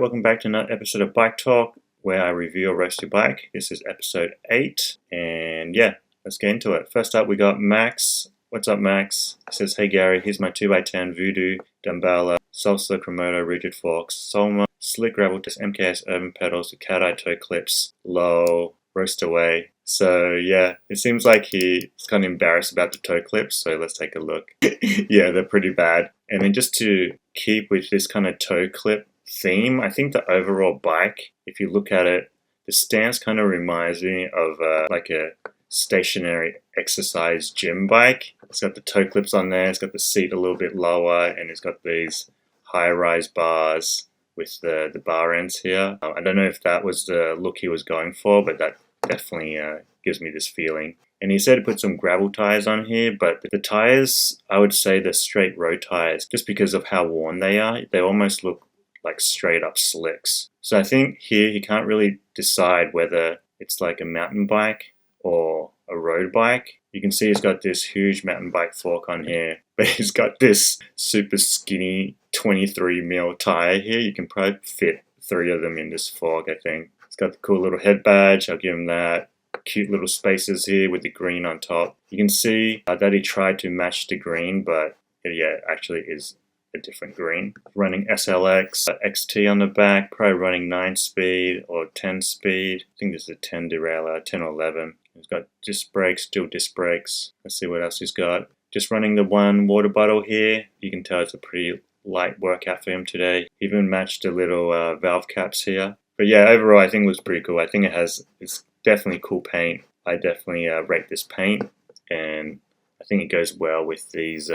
welcome back to another episode of Bike Talk, where I review or roast your bike. This is episode 8, and yeah, let's get into it. First up, we got Max. What's up, Max? He says, hey Gary, here's my 2x10 Voodoo, Dumbbella, Salsa Remoto, Rigid Forks, Solma, Slick Gravel Disc, MKS Urban Pedals, the cat eye toe clips, low, roast away. So yeah, it seems like he's kind of embarrassed about the toe clips, so let's take a look. Yeah, they're pretty bad. And then just to keep with this kind of toe clip theme, I think the overall bike, if you look at it, the stance kind of reminds me of like a stationary exercise gym bike. It's got the toe clips on there, it's got the seat a little bit lower, and it's got these high-rise bars with the bar ends here. I don't know if that was the look he was going for, but that definitely gives me this feeling. And he said to put some gravel tires on here, but the tires, I would say they're straight road tires, just because of how worn they are. They almost look like straight up slicks. So I think here he can't really decide whether it's like a mountain bike or a road bike. You can see he's got this huge mountain bike fork on here, but he's got this super skinny 23mm tire here. You can probably fit 3 of them in this fork, I think. It's got the cool little head badge, I'll give him that. Cute little spaces here with the green on top. You can see that he tried to match the green, but yeah, actually is a different green. Running SLX, XT on the back, probably running 9-speed or 10-speed. I think this is a 10 derailleur, 10 or 11. He's got disc brakes, dual disc brakes. Let's see what else he's got. Just running the one water bottle here. You can tell it's a pretty light workout for him today. Even matched the little valve caps here. But yeah, overall I think it was pretty cool. I think it's definitely cool paint. I definitely rate this paint, and I think it goes well with these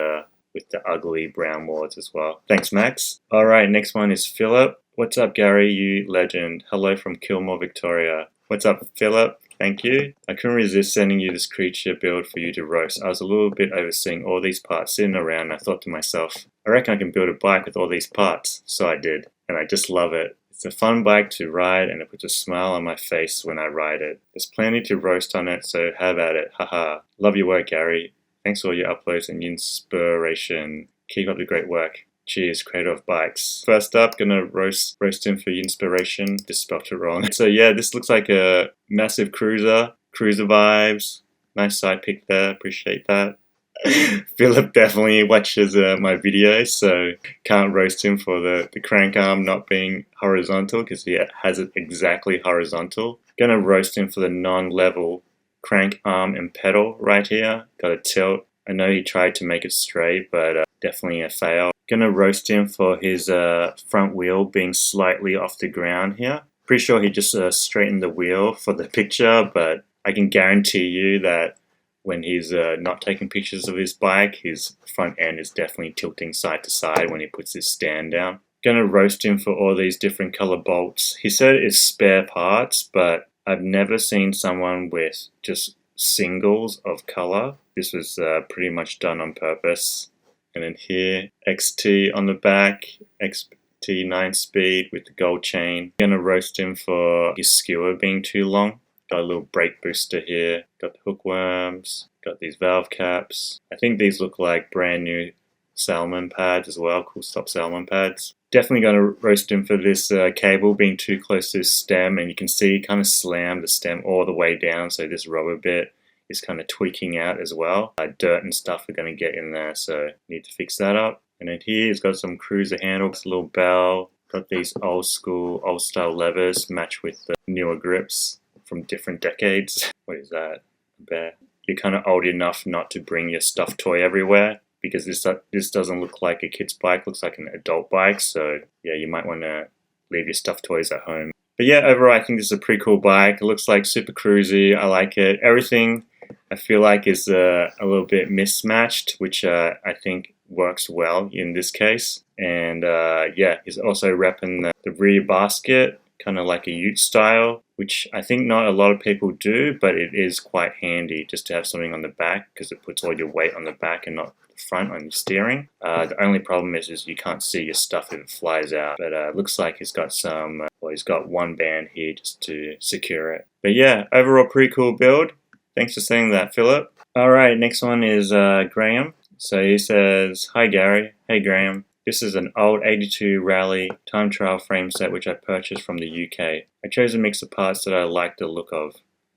with the ugly brown wards as well. Thanks, Max. Alright, next one is Phillip. What's up, Gary, you legend? Hello from Kilmore, Victoria. What's up, Phillip? Thank you. I couldn't resist sending you this creature build for you to roast. I was a little bit overseeing all these parts sitting around, and I thought to myself, I reckon I can build a bike with all these parts. So I did, and I just love it. It's a fun bike to ride, and it puts a smile on my face when I ride it. There's plenty to roast on it, so have at it. Haha. Love your work, Gary. Thanks for all your uploads and inspiration. Keep up the great work. Cheers, creator of bikes. First up, gonna roast him for inspiration. Just spelled it wrong. So yeah, this looks like a massive cruiser. Cruiser vibes. Nice side pick there, appreciate that. Phillip definitely watches my videos, so can't roast him for the crank arm not being horizontal, because he has it exactly horizontal. Gonna roast him for the non-level crank arm and pedal right here. Got a tilt. I know he tried to make it straight, but definitely a fail. Gonna roast him for his front wheel being slightly off the ground here. Pretty sure he just straightened the wheel for the picture, but I can guarantee you that when he's not taking pictures of his bike, his front end is definitely tilting side to side when he puts his stand down. Gonna roast him for all these different color bolts. He said it's spare parts, but I've never seen someone with just singles of color. This was pretty much done on purpose. And then here, XT on the back, XT 9-speed with the gold chain. Gonna roast him for his skewer being too long. Got a little brake booster here, got the hookworms, got these valve caps. I think these look like brand new Salmon pads as well, cool stop Salmon pads. Definitely going to roast him for this cable being too close to his stem, and you can see he kind of slammed the stem all the way down, so this rubber bit is kind of tweaking out as well. Dirt and stuff are going to get in there, so need to fix that up. And then here he's got some cruiser handles, a little bell, got these old school, old style levers matched with the newer grips from different decades. What is that? A bear. You're kind of old enough not to bring your stuffed toy everywhere, because this doesn't look like a kid's bike, looks like an adult bike, so yeah, you might want to leave your stuffed toys at home. But yeah, overall I think this is a pretty cool bike. It looks like super cruisy, I like it. Everything I feel like is a little bit mismatched, which I think works well in this case. And yeah, he's also repping the rear basket, kind of like a ute style, which I think not a lot of people do, but it is quite handy just to have something on the back, because it puts all your weight on the back and not the front on your steering. The only problem is you can't see your stuff if it flies out, but looks like he's got some, well, he's got one band here just to secure it. But yeah, overall pretty cool build. Thanks for saying that, Phillip. Alright, next one is Graeme. So he says, hi Gary. Hey Graeme. This is an old 82 Rally time trial frame set which I purchased from the UK. I chose a mix of parts that I like the look of.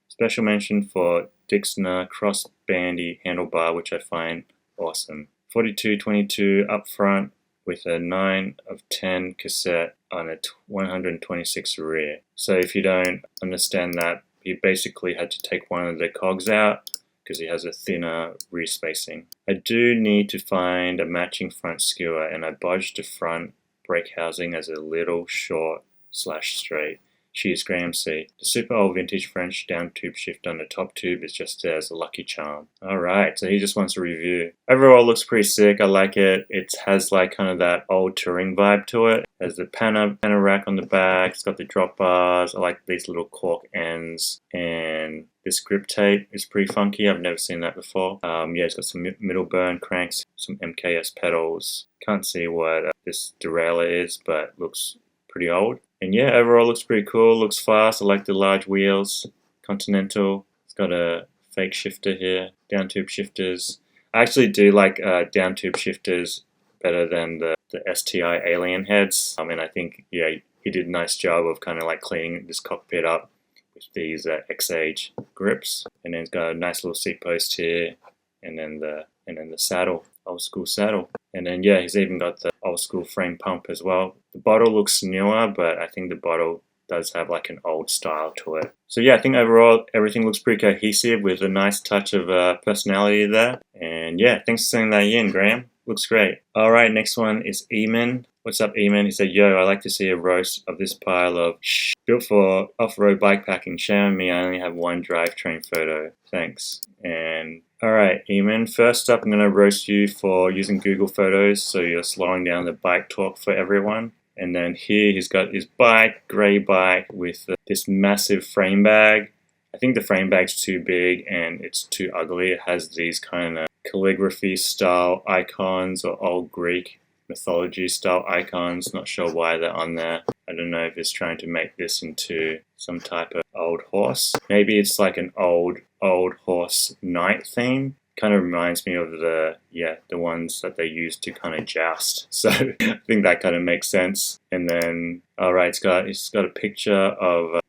Special mention for DISCLAMIER cross bandy handlebar, which I find awesome. 4222 up front with a 9 of 10 cassette on a 126 rear. So if you don't understand that, you basically had to take one of the cogs out because it has a thinner rear spacing. I do need to find a matching front skewer, and I bodged the front brake housing as a little short / straight. Cheers, Graeme C. The super old vintage French down tube shift on the top tube is just there as a lucky charm. Alright, so he just wants a review. Overall looks pretty sick, I like it. It has like kind of that old touring vibe to it. There's the panel rack on the back, it's got the drop bars, I like these little cork ends, and this grip tape is pretty funky, I've never seen that before. Yeah, it's got some middle burn cranks, some MKS pedals. Can't see what this derailleur is, but looks pretty old. And yeah, overall looks pretty cool, looks fast. I like the large wheels, Continental. It's got a fake shifter here, down tube shifters. I actually do like down tube shifters better than the STI alien heads. I mean, I think, yeah, he did a nice job of kind of like cleaning this cockpit up with these X-Age grips. And then it's got a nice little seat post here, and then the saddle, old school saddle. And then yeah, he's even got the old school frame pump as well. The bottle looks newer, but I think the bottle does have like an old style to it. So yeah, I think overall everything looks pretty cohesive with a nice touch of personality there. And yeah, thanks for sending that in, Graeme. Looks great. Alright, next one is Emin. What's up, Emin? He said, yo, I like to see a roast of this pile of built for off-road bikepacking. Shame on me, I only have one drivetrain photo. Thanks. And alright, Emin, first up I'm going to roast you for using Google Photos, so you're slowing down the bike talk for everyone. And then here he's got his bike, grey bike, with this massive frame bag. I think the frame bag's too big and it's too ugly. It has these kind of calligraphy style icons or old Greek mythology style icons. Not sure why they're on there. I don't know if it's trying to make this into some type of old horse. Maybe it's like an old horse knight theme. Kind of reminds me of the ones that they used to kind of joust. So I think that kind of makes sense. And then alright, it's got a picture of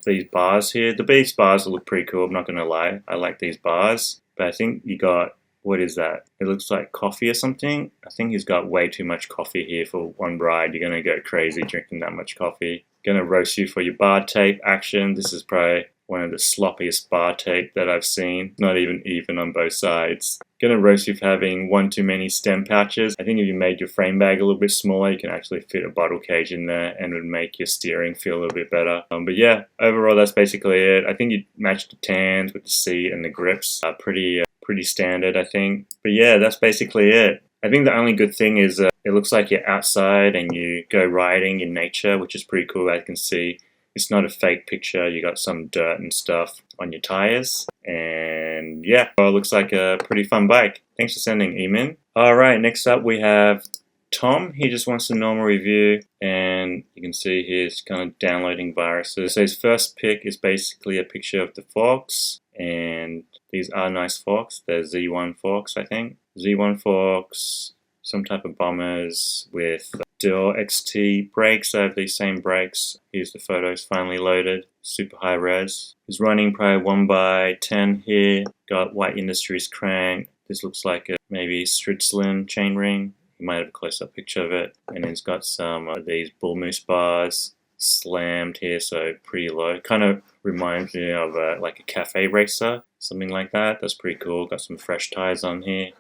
these bars here. The base bars look pretty cool, I'm not gonna lie. I like these bars. But I think you got, what is that? It looks like coffee or something. I think he's got way too much coffee here for one ride. You're gonna go crazy drinking that much coffee. Gonna roast you for your bar tape action. This is probably one of the sloppiest bar tape that I've seen. Not even on both sides. Gonna roast you for having one too many stem pouches. I think if you made your frame bag a little bit smaller, you can actually fit a bottle cage in there and it would make your steering feel a little bit better. But yeah, overall that's basically it. I think you matched the tans with the seat and the grips. Pretty standard, I think. But yeah, that's basically it. I think the only good thing is it looks like you're outside and you go riding in nature, which is pretty cool. I can see it's not a fake picture. You got some dirt and stuff on your tires. And yeah, well, it looks like a pretty fun bike. Thanks for sending, Emin. Alright, next up we have Tom. He just wants a normal review, and you can see he's kind of downloading viruses. So his first pick is basically a picture of the forks, and these are nice forks. They're Z1 forks, I think. Z1 forks, some type of bombers with Dual XT brakes. I have these same brakes. Here's the photos finally loaded. Super high res. He's running probably 1x10 here. Got White Industries crank. This looks like a maybe Stritzlin chainring. You might have a close-up picture of it. And it's got some of these bull moose bars slammed here, so pretty low. Kind of reminds me of like a cafe racer, something like that. That's pretty cool. Got some fresh tires on here.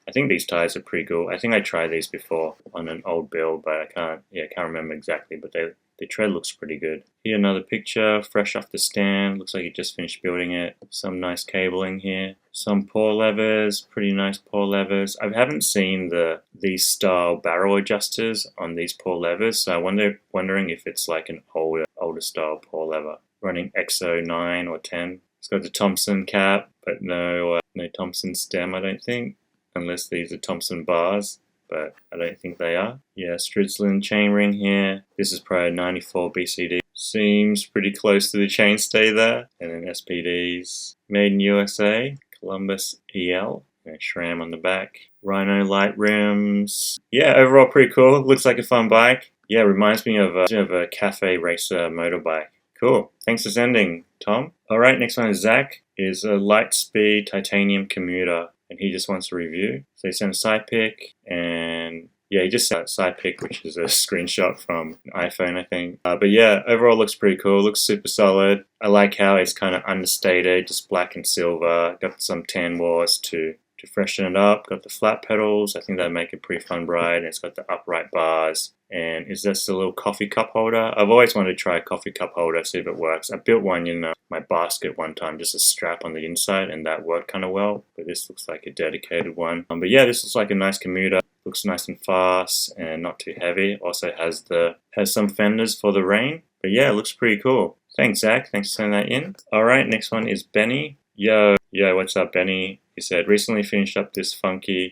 I think these tires are pretty cool. I think I tried these before on an old build, but I can't remember exactly, but the tread looks pretty good. Here another picture, fresh off the stand. Looks like he just finished building it. Some nice cabling here. Some paw levers, pretty nice paw levers. I haven't seen these style barrel adjusters on these paw levers, so I'm wondering if it's like an older style paw lever. Running XO9 or 10. It's got the Thompson cap, but no Thompson stem, I don't think. Unless these are Thompson bars, but I don't think they are. Yeah, Stritzlin chainring here. This is probably 94 BCD. Seems pretty close to the chainstay there. And then SPDs. Made in USA, Columbus EL. and SRAM on the back. Rhino light rims. Yeah, overall pretty cool. Looks like a fun bike. Yeah, reminds me of a cafe racer motorbike. Cool. Thanks for sending, Tom. Alright, next one is Zach. Is a light speed titanium commuter, and he just wants a review. So he sent a side pic, and yeah, he just sent a side pic, which is a screenshot from an iPhone, I think. But yeah, overall looks pretty cool. Looks super solid. I like how it's kind of understated, just black and silver. Got some tan wars to freshen it up. Got the flat pedals. I think that make a pretty fun ride. And it's got the upright bars. And is this a little coffee cup holder? I've always wanted to try a coffee cup holder, see if it works. I built one in my basket one time, just a strap on the inside, and that worked kind of well. But this looks like a dedicated one. But yeah, this looks like a nice commuter. Looks nice and fast and not too heavy. Also has some fenders for the rain. But yeah, it looks pretty cool. Thanks, Zach. Thanks for sending that in. Alright, next one is Benny. Yo, what's up, Benny? He said, recently finished up this funky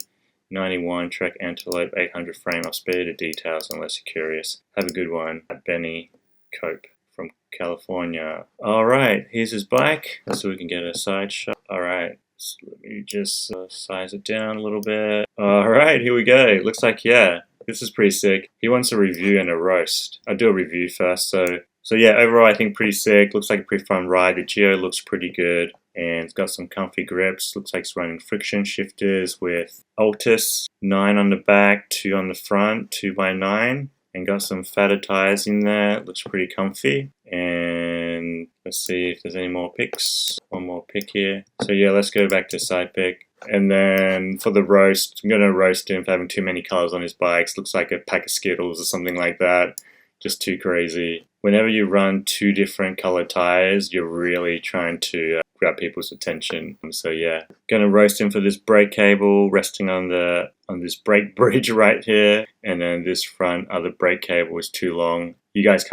91 Trek Antelope 800 frame. I'll spare you the details unless you're curious. Have a good one. Benny Cope from California. Alright, here's his bike. So we can get a side shot. Alright, so let me just size it down a little bit. Alright, here we go. Looks like, yeah, this is pretty sick. He wants a review and a roast. I'll do a review first. So yeah, overall I think pretty sick. Looks like a pretty fun ride. The geo looks pretty good. And it's got some comfy grips. Looks like it's running friction shifters with Altus 9 on the back, 2 on the front, 2x9. And got some fatter tires in there. Looks pretty comfy. And let's see if there's any more pics. One more pic here. So yeah, let's go back to side pic. And then for the roast, I'm going to roast him for having too many colors on his bikes. Looks like a pack of Skittles or something like that. Just too crazy. Whenever you run 2 different colored tires, you're really trying to grab people's attention. So yeah, gonna roast him for this brake cable resting on this brake bridge right here, and then this front other brake cable is too long. You guys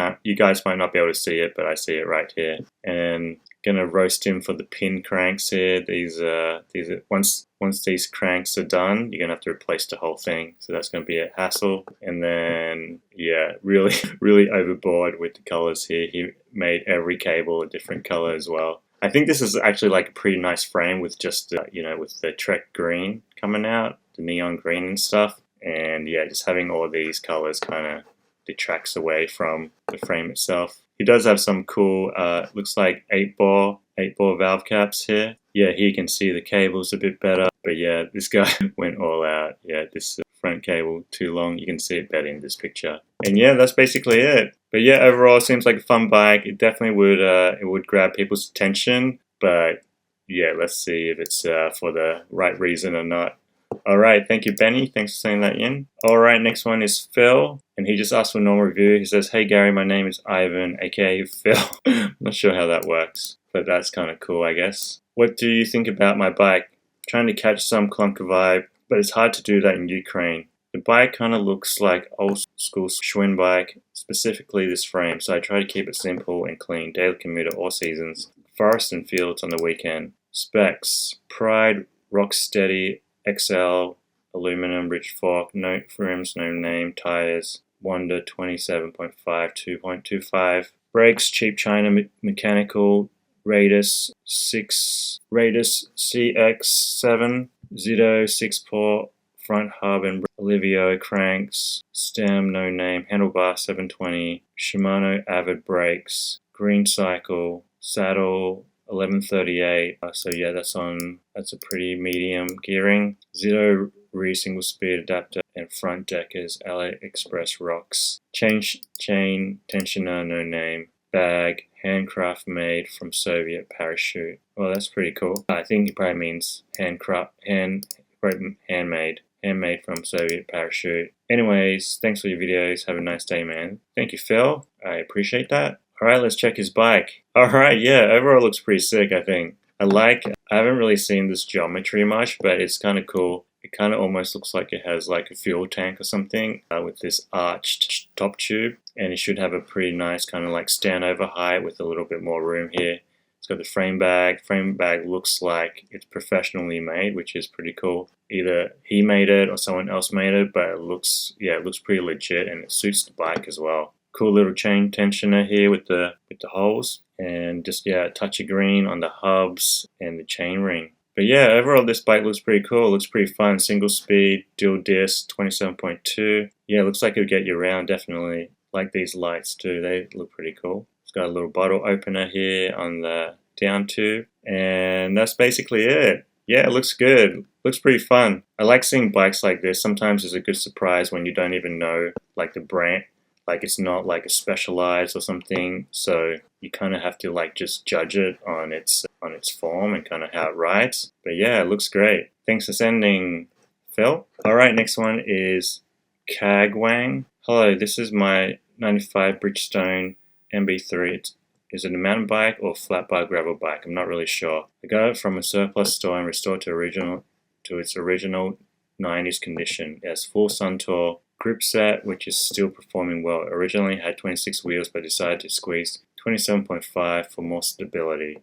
might not be able to see it, but I see it right here. And gonna roast him for the pin cranks here. These are once these cranks are done, you're gonna have to replace the whole thing. So that's gonna be a hassle. And then yeah, really overboard with the colors here. He made every cable a different color as well. I think this is actually like a pretty nice frame with just with the Trek green coming out, the neon green and stuff. And yeah, just having all these colors kind of detracts away from the frame itself. He does have some cool, looks like 8-bore valve caps here. Yeah, here you can see the cables a bit better. But yeah, this guy went all out. Yeah, this front cable too long. You can see it better in this picture. And yeah, that's basically it. But yeah, overall it seems like a fun bike. It definitely would grab people's attention. But yeah, let's see if it's for the right reason or not. Alright, thank you, Benny. Thanks for sending that in. Alright, next one is Phil, and he just asked for a normal review. He says, hey Gary, my name is Ivan, aka Phil. I'm not sure how that works, but that's kind of cool, I guess. What do you think about my bike? Trying to catch some clunker vibe, but it's hard to do that in Ukraine. The bike kind of looks like old school Schwinn bike, specifically this frame, so I try to keep it simple and clean, daily commuter, all seasons, forest and fields on the weekend. Specs, Pride, Rocksteady, XL, aluminum, ridge fork, no rims, no name, tires, Wonder 27.5, 2.25, brakes, cheap China mechanical, Radius CX7, Zito 6-port, front hub and Olivio cranks, stem, no name, handlebar 720, Shimano Avid brakes, green cycle, saddle 1138. So yeah, that's a pretty medium gearing. Zito rear single speed adapter and front deckers, LA Express rocks. Chain tensioner, no name. Bag, handcraft made from Soviet parachute. Well, that's pretty cool. I think it probably means handmade from Soviet parachute. Anyways, thanks for your videos. Have a nice day, man. Thank you, Phil. I appreciate that. Alright, let's check his bike. Alright, yeah, overall looks pretty sick, I think. I haven't really seen this geometry much, but it's kind of cool. It kind of almost looks like it has like a fuel tank or something with this arched top tube. And it should have a pretty nice kind of like stand over height with a little bit more room here. It's got the frame bag. Frame bag looks like it's professionally made, which is pretty cool. Either he made it or someone else made it, but it looks pretty legit and it suits the bike as well. Cool little chain tensioner here with the holes, and just a touch of green on the hubs and the chain ring. But yeah, overall this bike looks pretty cool. Looks pretty fun. Single speed, dual disc, 27.2. Yeah, looks like it'll get you around definitely. Like these lights too. They look pretty cool. It's got a little bottle opener here on the down tube. And that's basically it. Yeah, it looks good. Looks pretty fun. I like seeing bikes like this. Sometimes it's a good surprise when you don't even know like the brand. Like it's not like a Specialized or something. So you kind of have to like just judge it on its form and kind of how it rides. But yeah, it looks great. Thanks for sending, Phil. Alright, next one is Kagwang. Hello, this is my 95 Bridgestone MB3. Is it a mountain bike or flat bar gravel bike? I'm not really sure. I got it from a surplus store and restored to its original 90s condition. It has full Suntour grip set, which is still performing well. It originally had 26 wheels, but decided to squeeze 27.5 for more stability.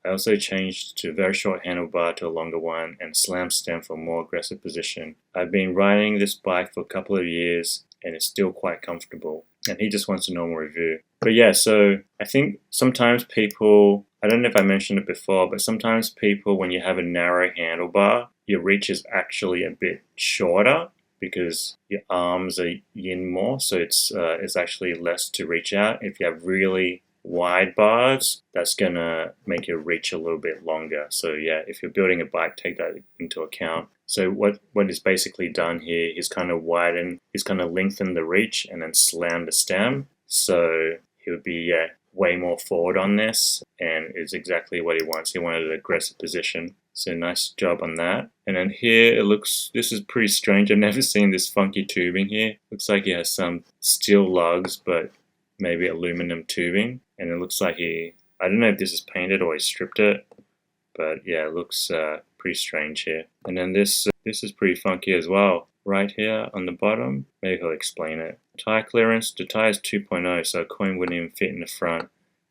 I also changed to a very short handlebar to a longer one and slam stem for more aggressive position. I've been riding this bike for a couple of years and it's still quite comfortable. And he just wants a normal review. But yeah, so I think sometimes people, I don't know if I mentioned it before, but sometimes people, when you have a narrow handlebar, your reach is actually a bit shorter because your arms are in more, so it's actually less to reach out. If you have really wide bars, that's gonna make your reach a little bit longer. So yeah, if you're building a bike, take that into account. So what is basically done here is kind of lengthen the reach and then slam the stem. So he would be way more forward on this, and it's exactly what he wants. He wanted an aggressive position. So nice job on that. And then here it looks, this is pretty strange. I've never seen this funky tubing here. Looks like he has some steel lugs, but maybe aluminum tubing. And it looks like I don't know if this is painted or he stripped it, but yeah, it looks pretty strange here. And then this is pretty funky as well. Right here on the bottom, maybe he'll explain it. Tire clearance, the tire is 2.0, so a coin wouldn't even fit in the front.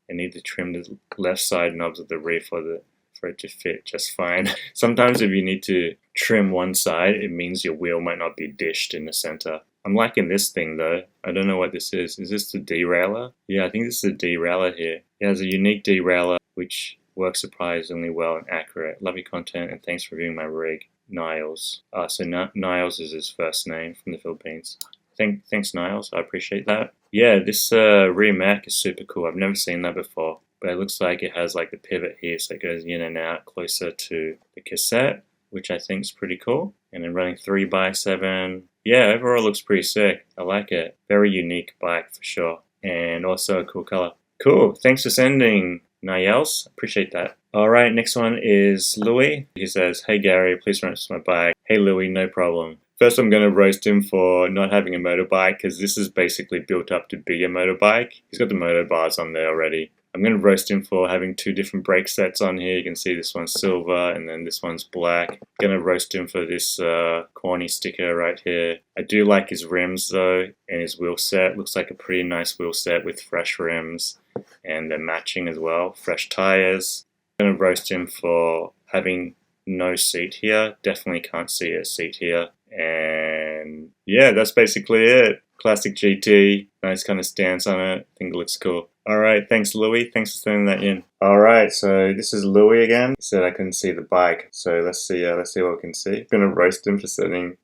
I need to trim the left side knobs of the rear for it to fit just fine. Sometimes if you need to trim one side, it means your wheel might not be dished in the center. I'm liking this thing though. I don't know what this is. Is this the derailleur? Yeah, I think this is the derailleur here. It has a unique derailleur which works surprisingly well and accurate. Love your content and thanks for reviewing my rig. Niyels. So Niyels is his first name from the Philippines. Thanks Niyels, I appreciate that. Yeah, this rear mech is super cool. I've never seen that before. But it looks like it has like the pivot here, so it goes in and out closer to the cassette, which I think is pretty cool. And then running 3x7. Yeah, overall looks pretty sick. I like it. Very unique bike for sure. And also a cool color. Cool, thanks for sending, Niyels. Appreciate that. Alright, next one is Louie. He says, hey Gary, please rent my bike. Hey Louie, no problem. First I'm going to roast him for not having a motorbike because this is basically built up to be a motorbike. He's got the motor bars on there already. I'm going to roast him for having two different brake sets on here. You can see this one's silver and then this one's black. I'm going to roast him for this corny sticker right here. I do like his rims though, and his wheel set. Looks like a pretty nice wheel set with fresh rims and they're matching as well. Fresh tires. I'm going to roast him for having no seat here. Definitely can't see a seat here. And yeah, that's basically it. Classic GT, nice kind of stance on it. I think it looks cool. Alright, thanks Louie. Thanks for sending that in. Alright, so this is Louie again. He said I couldn't see the bike. So let's see what we can see. I'm gonna roast him for sending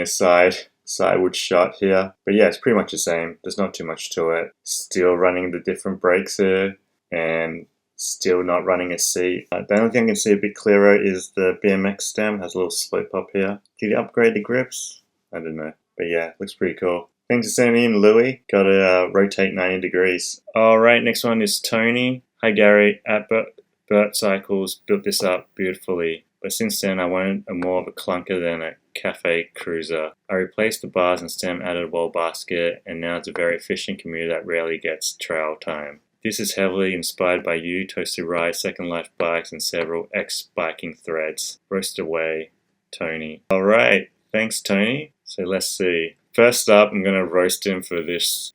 a sideward shot here. But yeah, it's pretty much the same. There's not too much to it. Still running the different brakes here and still not running a seat. The only thing I can see a bit clearer is the BMX stem has a little slope up here. Did he upgrade the grips? I don't know. But yeah, looks pretty cool. Thanks for sending in, Louie. Got to rotate 90 degrees. Alright, next one is Tony. Hi Gary, ep.8 Cycles built this up beautifully. But since then I wanted more of a clunker than a cafe cruiser. I replaced the bars and stem, added a wall basket, and now it's a very efficient commuter that rarely gets trail time. This is heavily inspired by you, Toasty Ride, Second Life Bikes, and several ex-biking threads. Roast away, Tony. Alright, thanks Tony. So let's see. First up, I'm going to roast him for this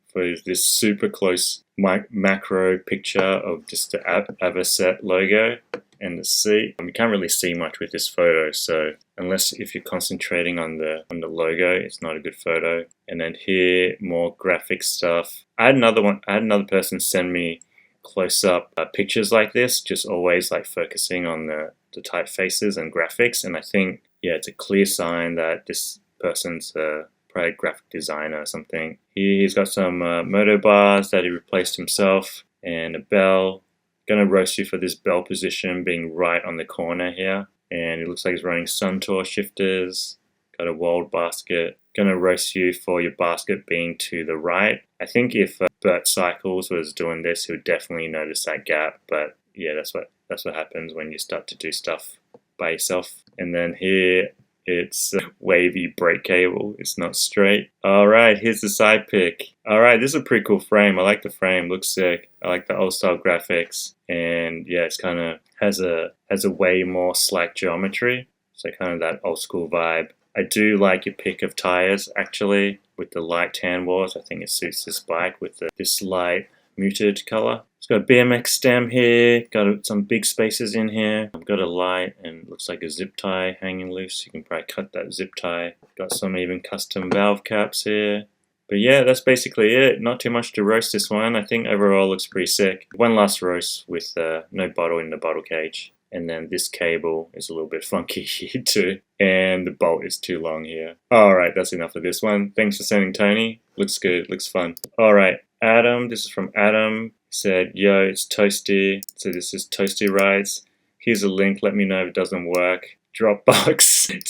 super close macro picture of just the Avocet logo and the seat. You can't really see much with this photo, so if you're concentrating on the logo, it's not a good photo. And then here, more graphic stuff. I had another person send me close-up pictures like this, just always like focusing on the typefaces and graphics. And I think, yeah, it's a clear sign that this person's probably a graphic designer or something. He's got some moto bars that he replaced himself and a bell. Gonna roast you for this bell position being right on the corner here. And it looks like he's running Suntour shifters. Got a walled basket. Gonna roast you for your basket being to the right. I think if Bert Cycles was doing this, he would definitely notice that gap. But yeah, that's what happens when you start to do stuff by yourself. And then here it's a wavy brake cable. It's not straight. All right, here's the side pick. All right, this is a pretty cool frame. I like the frame. Looks sick. I like the old style graphics. And yeah, it's kind of has a way more slack geometry. So kind of that old school vibe. I do like your pick of tires actually with the light tan walls. I think it suits this bike with this light muted color. It's got a BMX stem here, got some big spaces in here. I've got a light and looks like a zip tie hanging loose. You can probably cut that zip tie. Got some even custom valve caps here. But yeah, that's basically it. Not too much to roast this one. I think overall looks pretty sick. One last roast with no bottle in the bottle cage. And then this cable is a little bit funky here too. And the bolt is too long here. Alright, that's enough of this one. Thanks for sending Tony. Looks good, looks fun. Alright, Adam, this is from Adam. He said, yo, it's Toasty. So this is Toasty Rides. Here's a link, let me know if it doesn't work. Dropbox. It's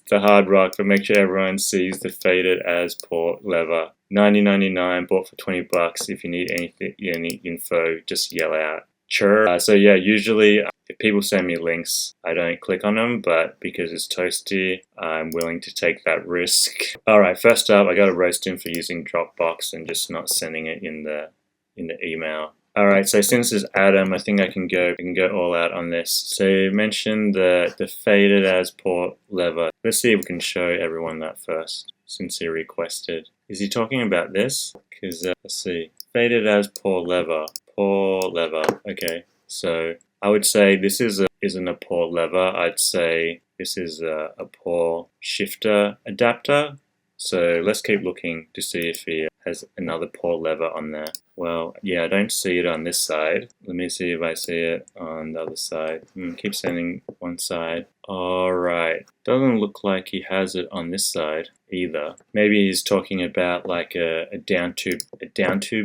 the hard rock, but make sure everyone sees the faded as port lever. $90.99, bought for $20. If you need anything, any info, just yell out. Sure. So yeah, usually if people send me links, I don't click on them, but because it's Toasty, I'm willing to take that risk. Alright, first up, I gotta roast him for using Dropbox and just not sending it in the email. Alright, so since it's Adam, I think I can go all out on this. So you mentioned the faded as port lever. Let's see if we can show everyone that first, since he requested. Is he talking about this? Because let's see. Faded as port lever. Port lever. Okay, so I would say this isn't a port lever. I'd say this is a port shifter adapter. So let's keep looking to see if he has another port lever on there. Well, yeah, I don't see it on this side. Let me see if I see it on the other side. Keep sending one side. Alright, doesn't look like he has it on this side either. Maybe he's talking about like a down tube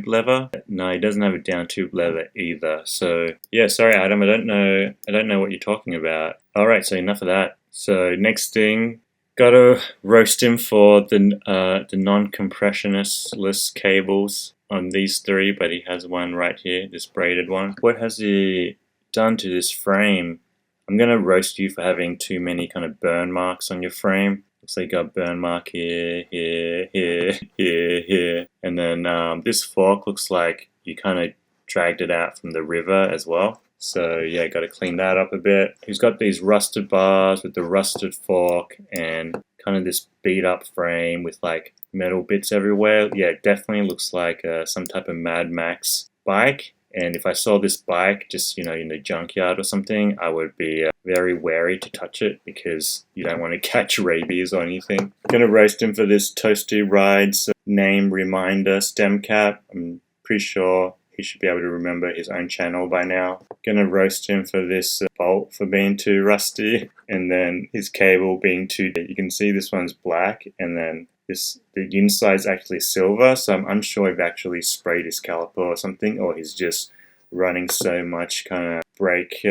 lever. No, he doesn't have a down tube lever either. So yeah, sorry Adam, I don't know what you're talking about. Alright, so enough of that. So next thing, gotta roast him for the non-compressionless cables on these three, but he has one right here, this braided one. What has he done to this frame? I'm gonna roast you for having too many kind of burn marks on your frame. Looks like you got a burn mark here, here, here, here, here. And then this fork looks like you kind of dragged it out from the river as well. So yeah, got to clean that up a bit. He's got these rusted bars with the rusted fork and kind of this beat up frame with like metal bits everywhere. Yeah, it definitely looks like some type of Mad Max bike. And if I saw this bike just, in the junkyard or something, I would be very wary to touch it because you don't want to catch rabies or anything. Gonna roast him for this Toasty Rides name reminder stem cap. I'm pretty sure he should be able to remember his own channel by now. Gonna roast him for this bolt for being too rusty, and then his cable being too deep. You can see this one's black, and then the inside's actually silver, so I'm unsure if he actually sprayed his caliper or something, or he's just running so much kind of brake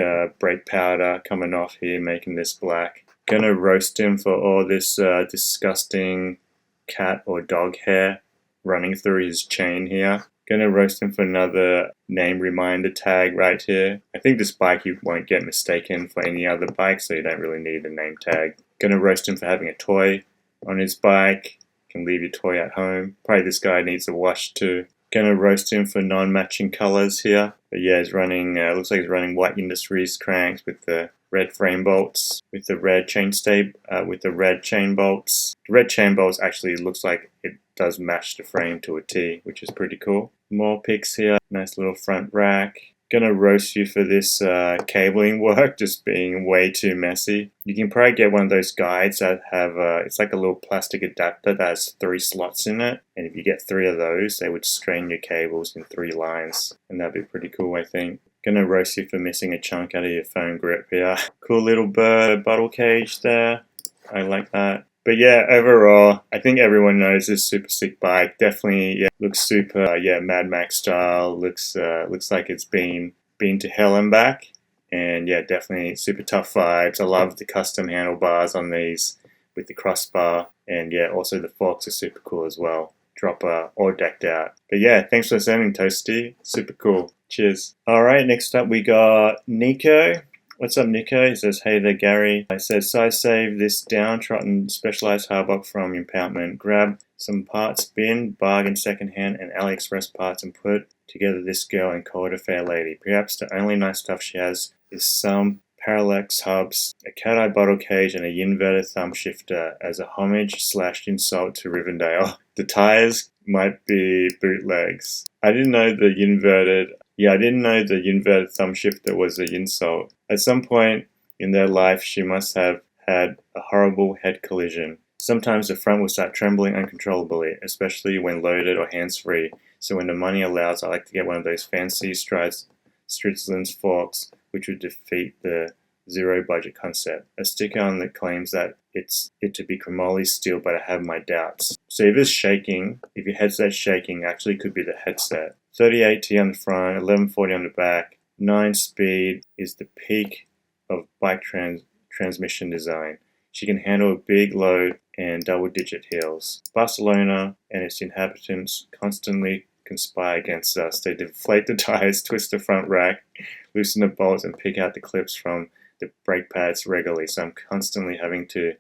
powder coming off here, making this black. Gonna roast him for all this disgusting cat or dog hair running through his chain here. Gonna roast him for another name reminder tag right here. I think this bike you won't get mistaken for any other bike, so you don't really need a name tag. Gonna roast him for having a toy on his bike. Can leave your toy at home. Probably this guy needs a wash too. Gonna roast him for non-matching colors here. But yeah, he's running, looks like he's running White Industries cranks with the red frame bolts, with the red chain bolts. The red chain bolts actually looks like it does match the frame to a T, which is pretty cool. More picks here. Nice little front rack. Gonna roast you for this cabling work just being way too messy. You can probably get one of those guides that have, it's like a little plastic adapter that has 3 slots in it. And if you get 3 of those, they would strain your cables in 3 lines. And that'd be pretty cool, I think. Gonna roast you for missing a chunk out of your phone grip here. Cool little bird bottle cage there. I like that. But yeah, overall, I think everyone knows this super sick bike. Definitely, yeah, looks super, yeah, Mad Max style. Looks like it's been to hell and back. And yeah, definitely super tough vibes. I love the custom handlebars on these with the crossbar. And yeah, also the forks are super cool as well. Dropper or decked out. But yeah, thanks for sending, Toasty. Super cool. Cheers. All right, next up we got Nico. What's up, Nico? He says, hey there, Gary. I said, so I saved this downtrodden specialized hardbox from impoundment. Grab some parts bin, bargain secondhand, and AliExpress parts and put together this girl and call it a fair lady. Perhaps the only nice stuff she has is some parallax hubs, a cat-eye bottle cage, and a inverted thumb shifter as a homage/insult to Rivendell. The tires might be bootlegs. I didn't know the inverted thumb shifter was an insult. At some point in their life, she must have had a horrible head collision. Sometimes the front will start trembling uncontrollably, especially when loaded or hands-free. So when the money allows, I like to get one of those fancy Stritzland's forks, which would defeat the zero budget concept. A sticker on that claims that it's to be chromoly steel, but I have my doubts. So if it's shaking, if your headset's shaking, actually could be the headset. 38T on the front, 1140 on the back. 9 speed is the peak of bike transmission design. She can handle a big load and double-digit hills. Barcelona and its inhabitants constantly conspire against us. They deflate the tires, twist the front rack, loosen the bolts, and pick out the clips from the brake pads regularly. So I'm constantly having to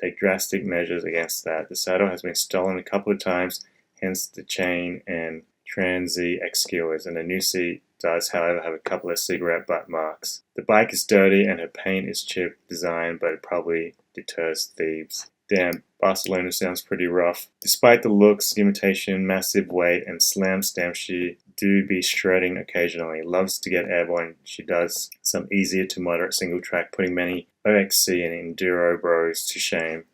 take drastic measures against that. The saddle has been stolen a couple of times, hence the chain and Trans-Z X skewers, and the new seat does, however, have a couple of cigarette butt marks. The bike is dirty and her paint is cheap design, but it probably deters thieves. Damn, Barcelona sounds pretty rough. Despite the looks, imitation, massive weight, and slam stamp, she do be shredding occasionally. Loves to get airborne. She does some easier to moderate single track, putting many OXC and Enduro bros to shame.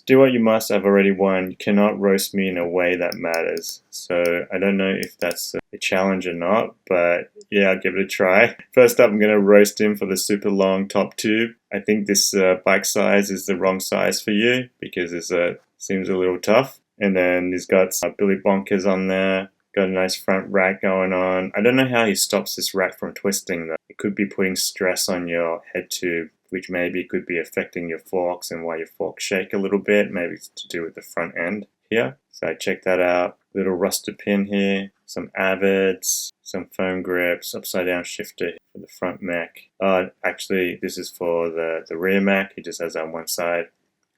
Do what you must, I've already won. You cannot roast me in a way that matters. So I don't know if that's a challenge or not, but yeah, I'll give it a try. First up, I'm going to roast him for the super long top tube. I think this bike size is the wrong size for you because it seems a little tough. And then he's got some Billy Bonkers on there. Got a nice front rack going on. I don't know how he stops this rack from twisting though. It could be putting stress on your head tube, which maybe could be affecting your forks and why your forks shake a little bit. Maybe it's to do with the front end here. So check that out. Little rusted pin here, some Avids, some foam grips, upside down shifter for the front mech. Actually, this is for the rear mech. It just has on one side,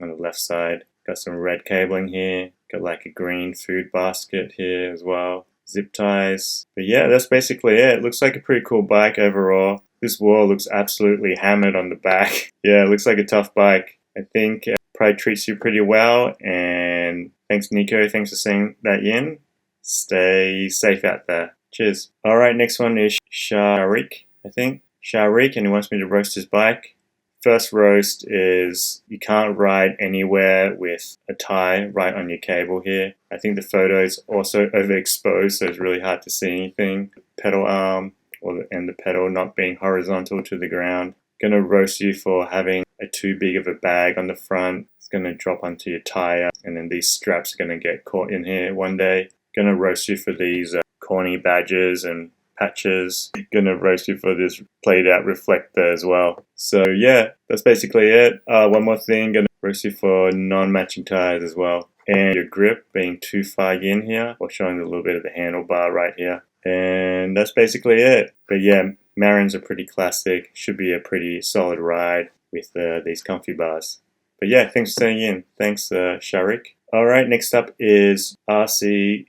on the left side. Got some red cabling here. Got like a green food basket here as well. Zip ties. But yeah, that's basically it. It looks like a pretty cool bike overall. This wall looks absolutely hammered on the back. Yeah, it looks like a tough bike. I think it probably treats you pretty well. And thanks, Nico. Thanks for sending that in. Stay safe out there. Cheers. All right, next one is Shariq, I think. Shariq, and he wants me to roast his bike. First roast is you can't ride anywhere with a tie right on your cable here. I think the photo is also overexposed, so it's really hard to see anything. Pedal arm and the pedal not being horizontal to the ground. Gonna roast you for having too big of a bag on the front. It's gonna drop onto your tire, and then these straps are gonna get caught in here one day. Gonna roast you for these corny badges and patches. Gonna roast you for this played out reflector as well. So yeah, that's basically it. One more thing, gonna roast you for non-matching tires as well. And your grip being too far in here, or showing a little bit of the handlebar right here. And that's basically it. But yeah, Marins are pretty classic. Should be a pretty solid ride with these comfy bars. But yeah, thanks for sending in. Thanks, Shariq. Alright, next up is RC.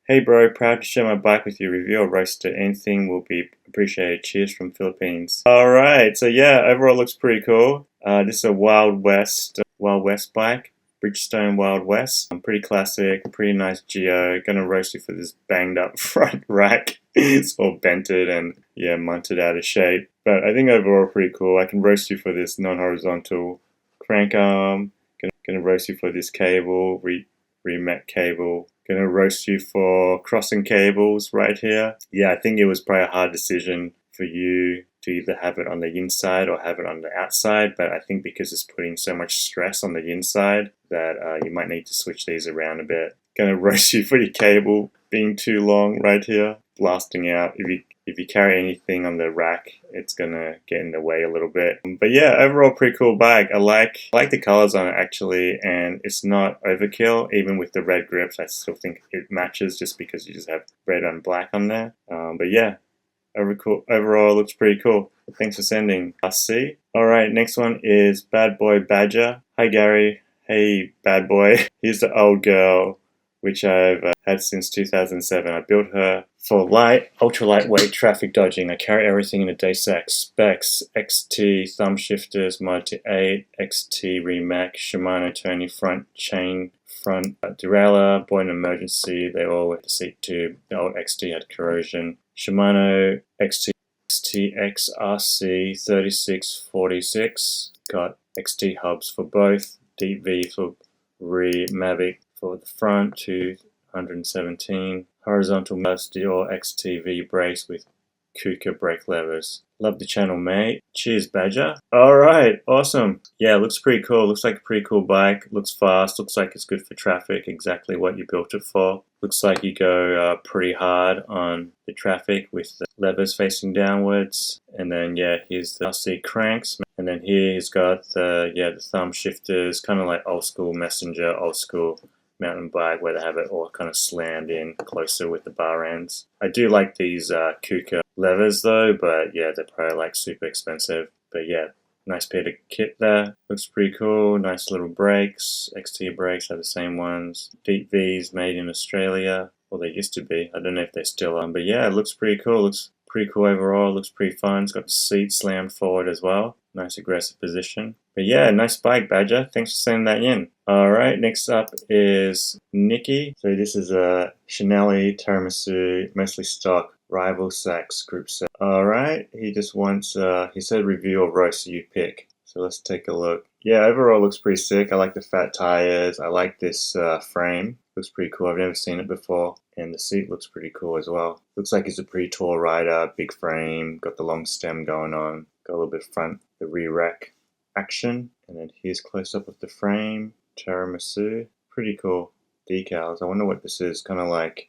Hey bro, proud to share my bike with you. Review or roaster, anything will be appreciated. Cheers from Philippines. Alright, so yeah, overall looks pretty cool. This is a Wild West bike. Bridgestone Wild West. Pretty classic, pretty nice geo. Gonna roast you for this banged up front rack. It's all bented and yeah, munted out of shape. But I think overall pretty cool. I can roast you for this non-horizontal crank arm. Gonna roast you for this cable, remet cable. Gonna roast you for crossing cables right here. Yeah, I think it was probably a hard decision for you to either have it on the inside or have it on the outside, but I think because it's putting so much stress on the inside that you might need to switch these around a bit. Gonna roast you for your cable being too long right here, blasting out. If you carry anything on the rack, it's gonna get in the way a little bit. But yeah, overall pretty cool bike. I like the colors on it actually, and it's not overkill. Even with the red grips, I still think it matches just because you just have red and black on there. But yeah, overall looks pretty cool. Thanks for sending. RC. Alright, next one is Bad Boy Badger. Hi Gary. Hey bad boy. Here's the old girl which I've had since 2007. I built her for ultra lightweight traffic dodging. I carry everything in a day sack. Specs, XT, thumb shifters, mod to 8, XT remake, Shimano Tony front chain, front derailleur, bought an emergency. They all went to seat tube. The old XT had corrosion. Shimano XTX RC 3646. Got XT hubs for both. Deep V for rear, Mavic for the front, 217. Horizontal Dior XTV brakes with Kuka brake levers. Love the channel, mate. Cheers, Badger. Alright, awesome. Yeah, looks pretty cool. Looks like a pretty cool bike. Looks fast. Looks like it's good for traffic. Exactly what you built it for. Looks like you go pretty hard on the traffic with the levers facing downwards. And then, yeah, here's the RC cranks. And then here he's got the thumb shifters, kind of like old school Messenger, old school mountain bike where they have it all kind of slammed in closer with the bar ends. I do like these Kuka levers though, but yeah, they're probably like super expensive. But yeah, nice bit of kit there. Looks pretty cool. Nice little brakes. XT brakes are the same ones. Deep V's made in Australia. Well, they used to be. I don't know if they're still on. But yeah, it looks pretty cool. Looks pretty cool overall. Looks pretty fun. It's got the seat slammed forward as well. Nice aggressive position. But yeah, nice bike, Badger. Thanks for sending that in. Alright, next up is Nicky. So this is a Chanel tiramisu, mostly stock, rival Saks group set. Alright, he just wants, he said review or roast, so you pick. So let's take a look. Yeah, overall looks pretty sick. I like the fat tires. I like this frame. Looks pretty cool. I've never seen it before. And the seat looks pretty cool as well. Looks like he's a pretty tall rider, big frame, got the long stem going on, got a little bit front, the rear rack action. And then here's close up of the frame. Tiramisu. Pretty cool. Decals. I wonder what this is. Kind of like,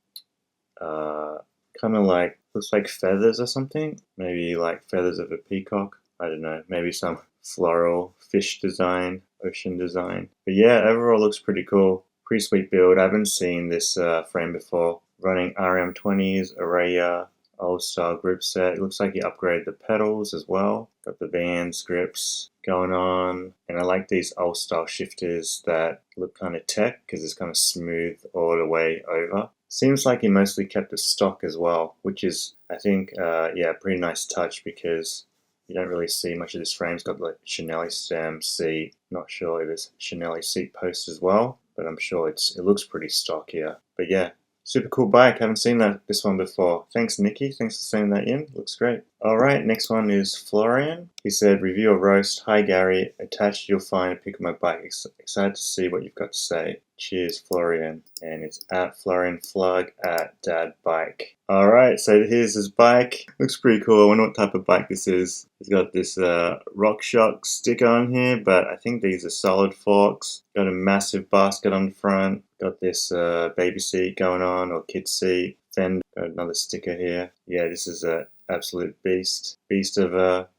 looks like feathers or something. Maybe like feathers of a peacock. I don't know. Maybe some floral fish design, ocean design. But yeah, overall looks pretty cool. Pretty sweet build. I haven't seen this frame before. Running RM20s, Araya, old style grip set. It looks like you upgraded the pedals as well. Got the Vans grips going on. And I like these old style shifters that look kind of tech because it's kind of smooth all the way over. Seems like he mostly kept the stock as well, which is, I think, yeah, pretty nice touch because you don't really see much of this frame. It's got like Chanel stem seat. Not sure if it's Chanel seat post as well, but I'm sure it looks pretty stock here. But yeah, super cool bike. Haven't seen this one before. Thanks, Nicky. Thanks for sending that in. Looks great. Alright, next one is Florian. He said, review or roast. Hi, Gary. Attached, you'll find a pic of my bike. Excited to see what you've got to say. Cheers, Florian. And it's at Florian Flug at Dad Bike. Alright, so here's his bike. Looks pretty cool. I wonder what type of bike this is. He's got this RockShox sticker on here, but I think these are solid forks. Got a massive basket on the front. Got this baby seat going on, or kid seat. Fender. Got another sticker here. Yeah, this is a absolute beast. Beast of a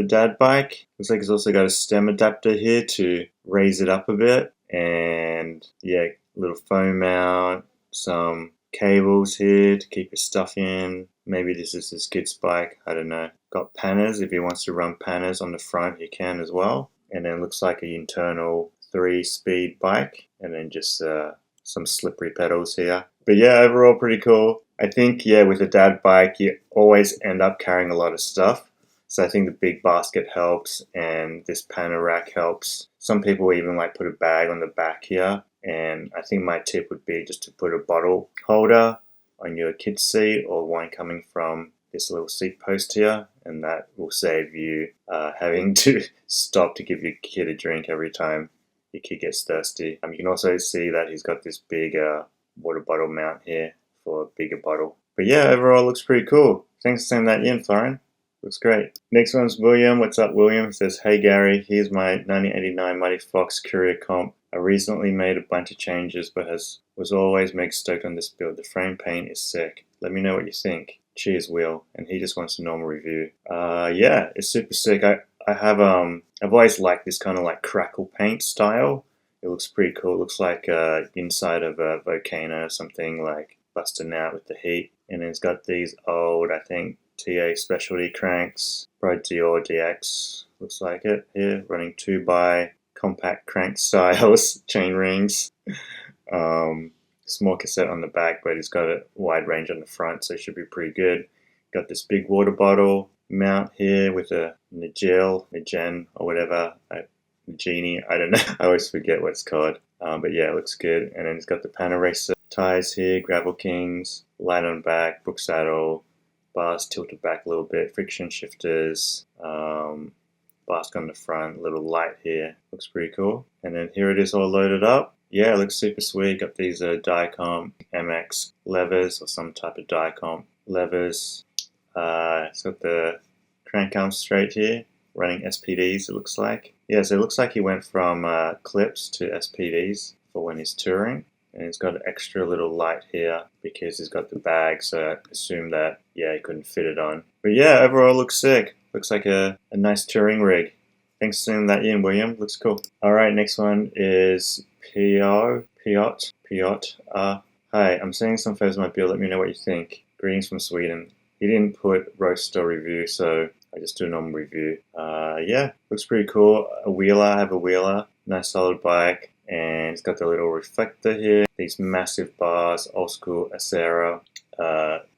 dad bike. Looks like it's also got a stem adapter here to raise it up a bit. And yeah, little foam mount, some cables here to keep his stuff in. Maybe this is his kid's bike, I don't know. Got panners, if he wants to run panners on the front he can as well. And then looks like an internal 3-speed bike. And then just some slippery pedals here. But yeah, overall pretty cool. I think, yeah, with a dad bike you always end up carrying a lot of stuff. So I think the big basket helps and this panel rack helps. Some people even like put a bag on the back here. And I think my tip would be just to put a bottle holder on your kid's seat or one coming from this little seat post here, and that will save you having to stop to give your kid a drink every time your kid gets thirsty. You can also see that he's got this big water bottle mount here for a bigger bottle. But yeah, overall looks pretty cool. Thanks for sending that in, Florian. Looks great. Next one's William. What's up, William? He says, hey Gary, here's my 1989 Mighty Fox Courier comp. I recently made a bunch of changes, but was always mega stoked on this build. The frame paint is sick. Let me know what you think. Cheers, Will. And he just wants a normal review. Yeah, it's super sick. I've always liked this kind of like crackle paint style. It looks pretty cool. It looks like inside of a volcano or something, like busting out with the heat. And it's got these old, I think, TA specialty cranks, probably Dior DX, looks like it here, running 2x compact crank styles, chain rings. Small cassette on the back, but it's got a wide range on the front, so it should be pretty good. Got this big water bottle mount here with a Niyels, or whatever, Genie, I don't know. I always forget what it's called. But yeah, it looks good. And then it's got the panel racer tires here, Gravel Kings, light on back, book saddle, bars tilted back a little bit, friction shifters, basket on the front, little light here. Looks pretty cool. And then here it is all loaded up. Yeah, it looks super sweet. Got these Diacomp MX levers or some type of Diacomp levers. It's got the crank arm straight here, running SPDs it looks like. Yeah, so it looks like he went from clips to SPDs for when he's touring. And he's got an extra little light here because he's got the bag, so I assume that, yeah, he couldn't fit it on. But yeah, overall looks sick. Looks like a nice touring rig. Thanks for sending that in, William. Looks cool. Alright, next one is Piotr. Hi, I'm seeing some photos of my build. Let me know what you think. Greetings from Sweden. He didn't put roast or review, so I just do a normal review. Yeah, looks pretty cool. I have a wheeler. Nice solid bike. And it's got the little reflector here. These massive bars, old school Acera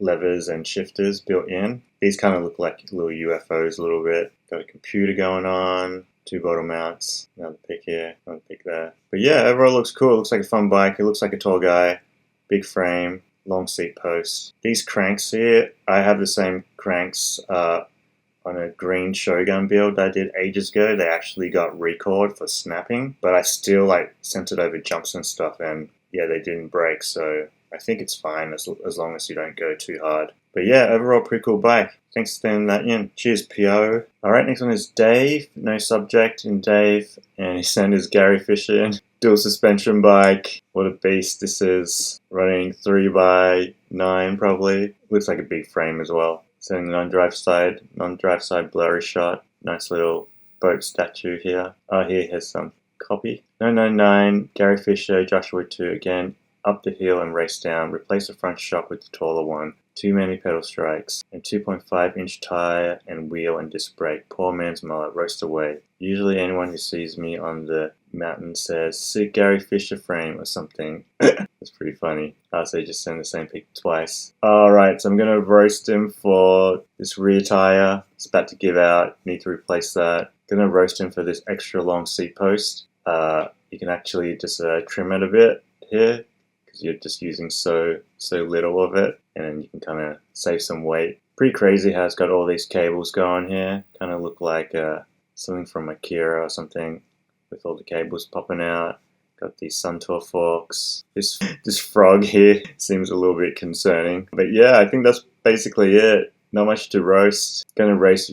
levers and shifters built in. These kind of look like little UFOs a little bit. Got a computer going on, 2 bottle mounts, another pick here, another pick there. But yeah, overall looks cool. It looks like a fun bike. It looks like a tall guy, big frame, long seat post. These cranks here, I have the same cranks on a green Shogun build I did ages ago. They actually got recalled for snapping, but I still like sent it over jumps and stuff, and yeah, they didn't break, so I think it's fine as long as you don't go too hard. But yeah, overall pretty cool bike. Thanks for sending that in. Cheers, P.O. Alright, next one is Dave. No subject in Dave, and he sent his Gary Fisher in. Dual suspension bike. What a beast this is. Running 3x9 probably. Looks like a big frame as well. Sending non-drive side blurry shot. Nice little boat statue here. Oh, here has some copy. 999, Gary Fisher, Joshua 2 again. Up the hill and race down. Replace the front shock with the taller one. Too many pedal strikes. And 2.5-inch tire and wheel and disc brake. Poor man's mullet. Roast away. Usually anyone who sees me on the mountain says, sick Gary Fisher frame or something. That's pretty funny. So you just send the same pic twice. Alright, so I'm going to roast him for this rear tire. It's about to give out. Need to replace that. Going to roast him for this extra long seat post. You can actually just trim it a bit here, because you're just using so little of it, and then you can kind of save some weight. Pretty crazy how it's got all these cables going here. Kind of look like something from Akira or something, with all the cables popping out. Got these Suntour forks. This frog here seems a little bit concerning. But yeah, I think that's basically it. Not much to roast. Gonna roast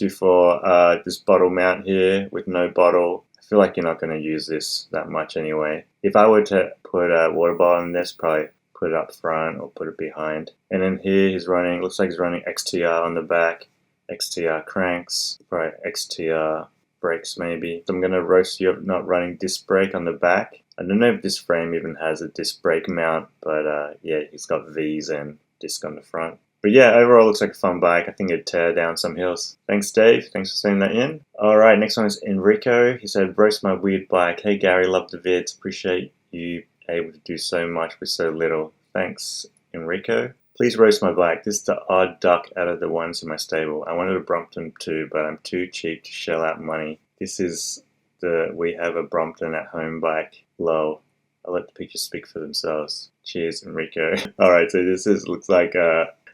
you for this bottle mount here with no bottle. I feel like you're not gonna use this that much anyway. If I were to put a water bottle in this, probably put it up front or put it behind. And then here he's running, looks like he's running XTR on the back. XTR cranks, probably XTR brakes maybe. So I'm going to roast you up not running disc brake on the back. I don't know if this frame even has a disc brake mount, but yeah, he's got V's and disc on the front. But yeah, overall looks like a fun bike. I think it'd tear down some hills. Thanks, Dave. Thanks for sending that in. Alright, next one is Enrico. He said, roast my weird bike. Hey Gary, love the vids. Appreciate you able to do so much with so little. Thanks, Enrico. Please roast my bike. This is the odd duck out of the ones in my stable. I wanted a Brompton too, but I'm too cheap to shell out money. This is the we have a Brompton at home bike. Lol. I'll let the pictures speak for themselves. Cheers, Rico. Alright, so looks like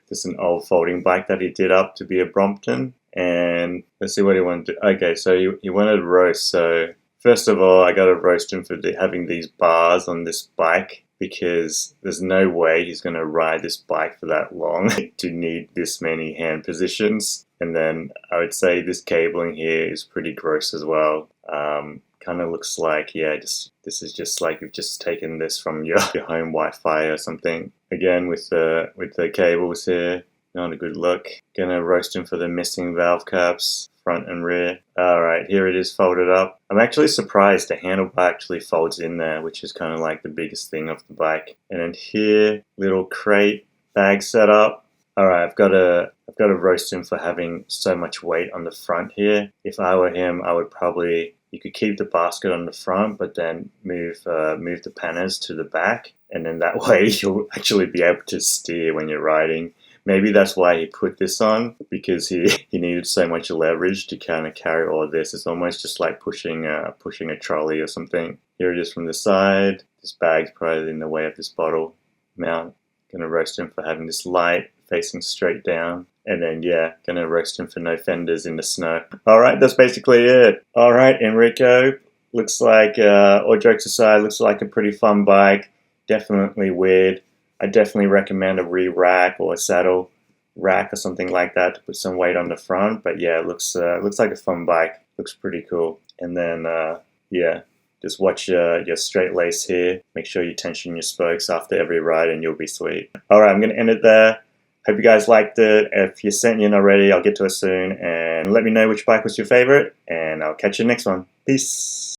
just an old folding bike that he did up to be a Brompton. And let's see what he wanted to do. Okay, so he wanted roast. So first of all, I got to roast him for having these bars on this bike, because there's no way he's going to ride this bike for that long to need this many hand positions. And then I would say this cabling here is pretty gross as well. Kind of looks like, yeah, this is just like you've just taken this from your home Wi-Fi or something. Again, with the cables here, not a good look. Gonna roast him for the missing valve caps, front and rear. Alright, here it is folded up. I'm actually surprised the handlebar actually folds in there, which is kind of like the biggest thing of the bike. And then here, little crate bag setup. Alright, I've got to roast him for having so much weight on the front here. If I were him, I would probably, you could keep the basket on the front, but then move the panners to the back, and then that way you'll actually be able to steer when you're riding. Maybe that's why he put this on, because he needed so much leverage to kind of carry all of this. It's almost just like pushing a trolley or something. Here it is from the side. This bag's probably in the way of this bottle mount. Gonna roast him for having this light facing straight down. And then, yeah, gonna roast him for no fenders in the snow. Alright, that's basically it. Alright, Enrico, looks like, all jokes aside, looks like a pretty fun bike. Definitely weird. I definitely recommend a rear rack or a saddle rack or something like that to put some weight on the front. But yeah, it looks like a fun bike. Looks pretty cool. And then, yeah, just watch your straight lace here. Make sure you tension your spokes after every ride and you'll be sweet. Alright, I'm gonna end it there. Hope you guys liked it. If you sent in already, I'll get to it soon. And let me know which bike was your favorite. And I'll catch you next one. Peace.